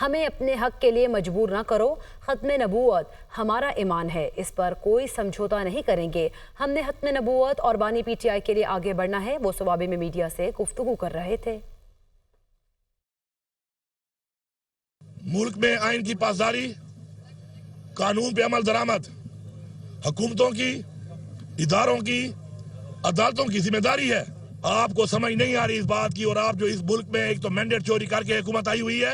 ہمیں اپنے حق کے لیے مجبور نہ کرو، ختم نبوت ہمارا ایمان ہے، اس پر کوئی سمجھوتا نہیں کریں گے۔ ہم نے ختم نبوت اور بانی پی ٹی آئی کے لیے آگے بڑھنا ہے، وہ صوابے میں میڈیا سے گفتگو کر رہے تھے۔ ملک میں آئین کی پاسداری، قانون پہ عمل درآمد، حکومتوں کی، اداروں کی، عدالتوں کی ذمہ داری ہے۔ آپ کو سمجھ نہیں آ رہی اس بات کی، اور آپ جو اس ملک میں ایک تو مینڈیٹ چوری کر کے حکومت آئی ہوئی ہے،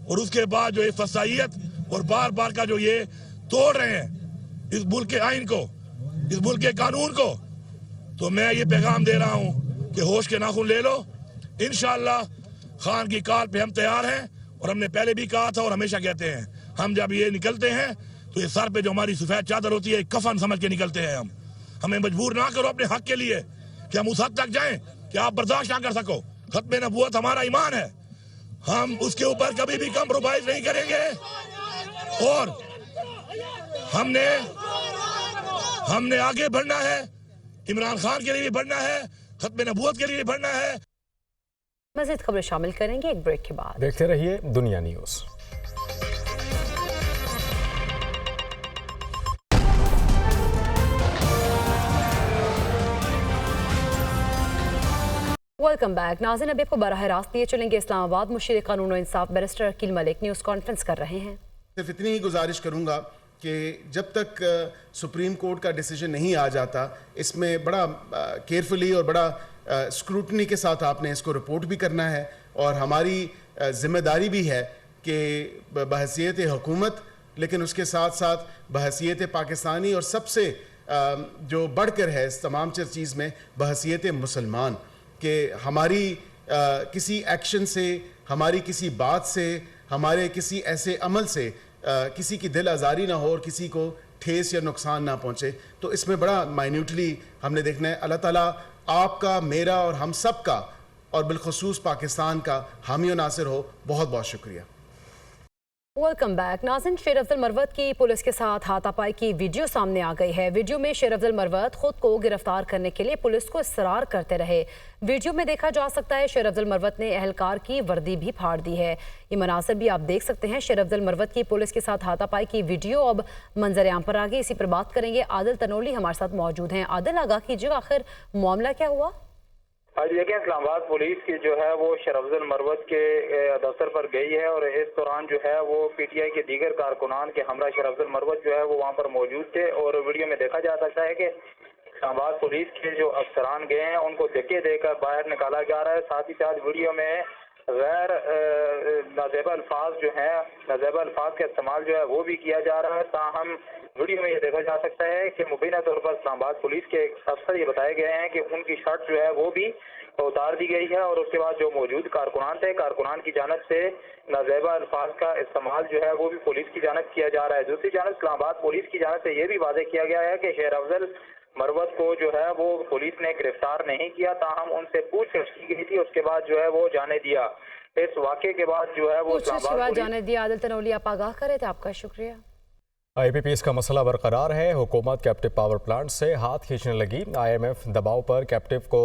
اور اس کے بعد جو فسائیت اور بار بار کا جو یہ توڑ رہے ہیں اس ملک کے آئین کو، اس ملک کے قانون کو، تو میں یہ پیغام دے رہا ہوں کہ ہوش کے ناخن لے لو۔ انشاءاللہ خان کی کال پہ ہم تیار ہیں، اور ہم نے پہلے بھی کہا تھا اور ہمیشہ کہتے ہیں، ہم جب یہ نکلتے ہیں تو یہ سر پہ جو ہماری سفید چادر ہوتی ہے ایک کفن سمجھ کے نکلتے ہیں۔ ہمیں مجبور نہ کرو اپنے حق کے لیے کہ ہم اس حد تک جائیں کہ آپ برداشت نہ کر سکو۔ ختم نبوت ہمارا ایمان ہے، ہم اس کے اوپر کبھی بھی کمپرومائز نہیں کریں گے، اور ہم نے آگے بڑھنا ہے، عمران خان کے لیے بھی بڑھنا ہے، ختم نبوت کے لیے بھی بڑھنا ہے۔ مزید خبریں شامل کریں گے ایک بریک کے بعد۔ دیکھتے رہیے دنیا نیوز۔ ویلکم بیک ناظرین، اب آپ کو براہ راست لیے چلیں گے اسلام آباد۔ مشیر قانون و انصاف بیرسٹر عقیل ملک نیوز کانفرنس کر رہے ہیں۔ صرف اتنی ہی گزارش کروں گا کہ جب تک سپریم کورٹ کا ڈیسیجن نہیں آ جاتا، اس میں بڑا کیئرفلی اور بڑا اسکروٹنی کے ساتھ آپ نے اس کو رپورٹ بھی کرنا ہے، اور ہماری ذمہ داری بھی ہے کہ بحیثیت حکومت، لیکن اس کے ساتھ ساتھ بحیثیت پاکستانی، اور سب سے جو بڑھ کر ہے اس تمام چیز میں بحیثیت مسلمان، کہ ہماری کسی ایکشن سے، ہماری کسی بات سے، ہمارے کسی ایسے عمل سے کسی کی دل آزاری نہ ہو اور کسی کو ٹھیس یا نقصان نہ پہنچے۔ تو اس میں بڑا مائنیوٹلی ہم نے دیکھنا ہے۔ اللہ تعالیٰ آپ کا، میرا اور ہم سب کا، اور بالخصوص پاکستان کا حامی و ناصر ہو۔ بہت بہت شکریہ۔ ویلکم بیک ناظرین، شیر افضل مروت کی پولیس کے ساتھ ہاتھا پائی کی ویڈیو سامنے آ گئی ہے۔ ویڈیو میں شیر افضل مروت خود کو گرفتار کرنے کے لیے پولیس کو اصرار کرتے رہے۔ ویڈیو میں دیکھا جا سکتا ہے شیر افضل مروت نے اہلکار کی وردی بھی پھاڑ دی ہے۔ یہ مناظر بھی آپ دیکھ سکتے ہیں۔ شیر افضل مروت کی پولیس کے ساتھ ہاتھا پائی کی ویڈیو اب منظر عام پر آ گئی۔ اسی پر بات کریں گے، عادل تنولی ہمارے ساتھ موجود ہیں۔ عادل، آگاہ کیجیے، آخر معاملہ کیا ہوا؟ دیکھیں، اسلام آباد پولیس کی جو ہے وہ شیر افضل مروت کے دفتر پر گئی ہے، اور اس دوران جو ہے وہ پی ٹی آئی کے دیگر کارکنان کے ہمراہ شیر افضل مروت جو ہے وہ وہاں پر موجود تھے، اور ویڈیو میں دیکھا جا سکتا ہے کہ اسلام آباد پولیس کے جو افسران گئے ہیں ان کو دھکے دے کر باہر نکالا جا رہا ہے۔ ساتھ ہی ساتھ ویڈیو میں غیر نازیبہ الفاظ جو ہیں، نازیبہ الفاظ کا استعمال جو ہے وہ بھی کیا جا رہا ہے۔ تاہم ویڈیو میں یہ دیکھا جا سکتا ہے کہ مبینہ طور پر اسلام آباد پولیس کے افسر یہ بتائے گئے ہیں کہ ان کی شرٹ جو ہے وہ بھی اتار دی گئی ہے، اور اس کے بعد جو موجود کارکنان تھے، کارکنان کی جانب سے نازیبہ الفاظ کا استعمال جو ہے وہ بھی پولیس کی جانب کیا جا رہا ہے۔ دوسری جانب اسلام آباد پولیس کی جانب سے یہ بھی واضح کیا گیا ہے کہ شیر افضل مروت کو جو ہے وہ پولیس نے گرفتار نہیں کیا، تاہم ان سے پوچھ گچھ کی گئی تھی، اس کے بعد جو ہے وہ جانے دیا۔ اس واقعے کے بعد جو ہے وہ اسلام آباد جانے دیا۔ عادل تنولی آپ آگاہ کرے تھے، آپ کا شکریہ۔ آئی پی پی ایس کا مسئلہ برقرار ہے۔ حکومت کیپٹو پاور پلانٹ سے ہاتھ کھینچنے لگی۔ آئی ایم ایف دباؤ پر کیپٹو کو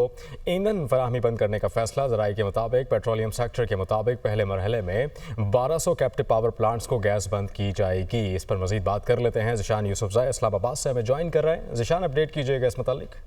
ایندھن فراہمی بند کرنے کا فیصلہ۔ ذرائع کے مطابق پیٹرولیم سیکٹر کے مطابق پہلے مرحلے میں 1200 کیپٹو پاور پلانٹس کو گیس بند کی جائے گی۔ اس پر مزید بات کر لیتے ہیں، ذیشان یوسفزئی اسلام آباد سے ہمیں جوائن کر رہے ہیں۔ ذیشان، اپڈیٹ کیجیے گا اس متعلق۔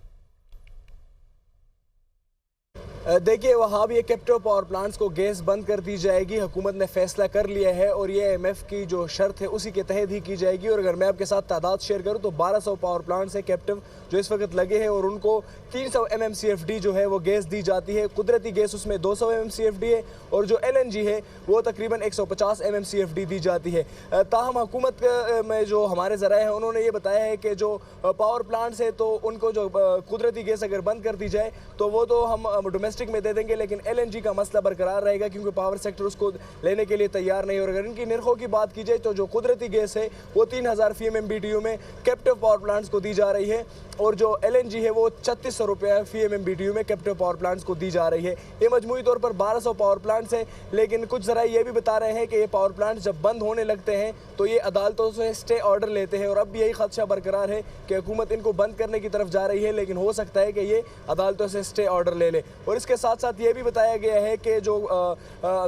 دیکھیے، وہاں بھی یہ کیپٹو پاور پلانٹس کو گیس بند کر دی جائے گی۔ حکومت نے فیصلہ کر لیا ہے، اور یہ ایم ایف کی جو شرط ہے اسی کے تحت ہی کی جائے گی۔ اور اگر میں آپ کے ساتھ تعداد شیئر کروں تو 1200 پاور پلانٹس ہیں کیپٹو جو اس وقت لگے ہیں، اور ان کو 300 MMCFD جو ہے وہ گیس دی جاتی ہے۔ قدرتی گیس اس میں 200 MMCFD ہے، اور جو LNG ہے وہ تقریباً 150 MMCFD دی جاتی ہے۔ تاہم حکومت میں جو ہمارے ذرائع ہیں انہوں نے یہ بتایا ہے کہ جو پاور پلانٹس ہے تو ان کو جو قدرتی گیس اگر بند کر دی جائے تو وہ تو ہم ڈومیسٹک میں دے دیں گے، لیکن LNG کا مسئلہ برقرار رہے گا، کیونکہ پاور سیکٹر اس کو لینے کے لیے تیار نہیں۔ اور اگر ان کی نرخوں کی بات کی جائے تو جو قدرتی گیس ہے وہ 3000 فی MMBTU میں کیپٹو پاور پلانٹس کو دی جا رہی ہے، اور جو LNG ہے وہ 3600 روپے فی MMBTU میں کیپٹو پاور پلانٹس کو دی جا رہی ہے۔ یہ مجموعی طور پر 1200 پاور پلانٹس ہیں، لیکن کچھ ذرائع یہ بھی بتا رہے ہیں کہ یہ پاور پلانٹس جب بند ہونے لگتے ہیں تو یہ عدالتوں سے اسٹے آرڈر لیتے ہیں، اور اب بھی یہی خدشہ برقرار ہے کہ حکومت ان کو بند کرنے کی طرف جا رہی ہے، لیکن ہو سکتا ہے کہ یہ عدالتوں سے اسٹے آرڈر لے لے۔ اور اس کے ساتھ ساتھ یہ بھی بتایا گیا ہے کہ جو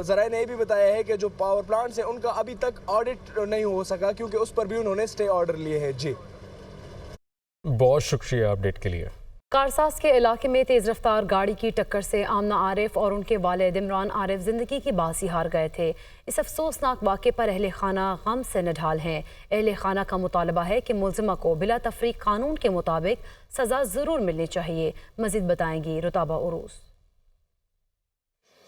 ذرائع نے یہ بھی بتایا ہے کہ جو پاور پلانٹس ہیں ان کا ابھی تک آڈٹ نہیں ہو سکا کیونکہ اس پر بھی انہوں نے اسٹے آرڈر لیے ہیں. جی بہت شکریہ اپڈیٹ کے لیے. کارساز کے علاقے میں تیز رفتار گاڑی کی ٹکر سے آمنہ عارف اور ان کے والد عمران عارف زندگی کی باسی ہار گئے تھے. اس افسوسناک واقعے پر اہل خانہ غم سے نڈھال ہیں. اہل خانہ کا مطالبہ ہے کہ ملزمہ کو بلا تفریق قانون کے مطابق سزا ضرور ملنی چاہیے. مزید بتائیں گی رتابہ عروس.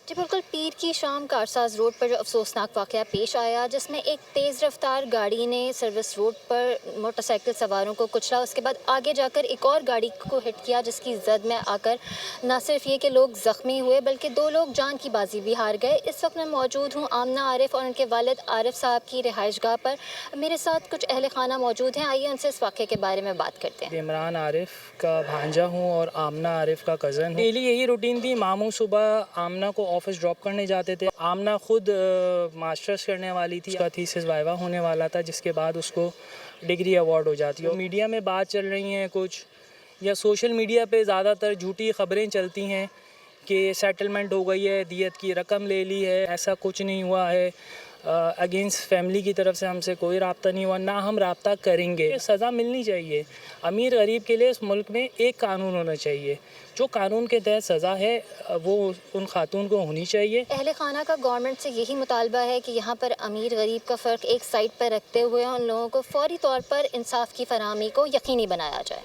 جی بالکل، پیر کی شام کارساز روڈ پر جو افسوسناک واقعہ پیش آیا جس میں ایک تیز رفتار گاڑی نے سروس روڈ پر موٹر سائیکل سواروں کو کچلا، اس کے بعد آگے جا کر ایک اور گاڑی کو ہٹ کیا جس کی زد میں آ کر نہ صرف یہ کہ لوگ زخمی ہوئے بلکہ 2 لوگ جان کی بازی بھی ہار گئے. اس وقت میں موجود ہوں آمنہ عارف اور ان کے والد عارف صاحب کی رہائش گاہ پر. میرے ساتھ کچھ اہل خانہ موجود ہیں، آئیے ان سے اس واقعے کے بارے میں بات کرتے ہیں. عمران عارف کا بھانجا ہوں اور آمنہ عارف کا کزن ہوں. ڈیلی یہی روٹین تھی، ماموں صبح آمنہ کو آفس ڈراپ کرنے جاتے تھے. آمنہ خود ماسٹرز کرنے والی تھی، اس کا تھیسس وائوا ہونے والا تھا جس کے بعد اس کو ڈگری ایوارڈ ہو جاتی ہے. میڈیا میں بات چل رہی ہیں کچھ، یا سوشل میڈیا پہ زیادہ تر جھوٹی خبریں چلتی ہیں کہ سیٹلمنٹ ہو گئی ہے، دیت کی رقم لے لی ہے. ایسا کچھ نہیں ہوا ہے. اگینسٹ فیملی کی طرف سے ہم سے کوئی رابطہ نہیں ہوا، نہ ہم رابطہ کریں گے. سزا ملنی چاہیے. امیر غریب کے لیے اس ملک میں ایک قانون ہونا چاہیے. جو قانون کے تحت سزا ہے وہ ان خاتون کو ہونی چاہیے. اہل خانہ کا گورنمنٹ سے یہی مطالبہ ہے کہ یہاں پر امیر غریب کا فرق ایک سائڈ پر رکھتے ہوئے ان لوگوں کو فوری طور پر انصاف کی فراہمی کو یقینی بنایا جائے.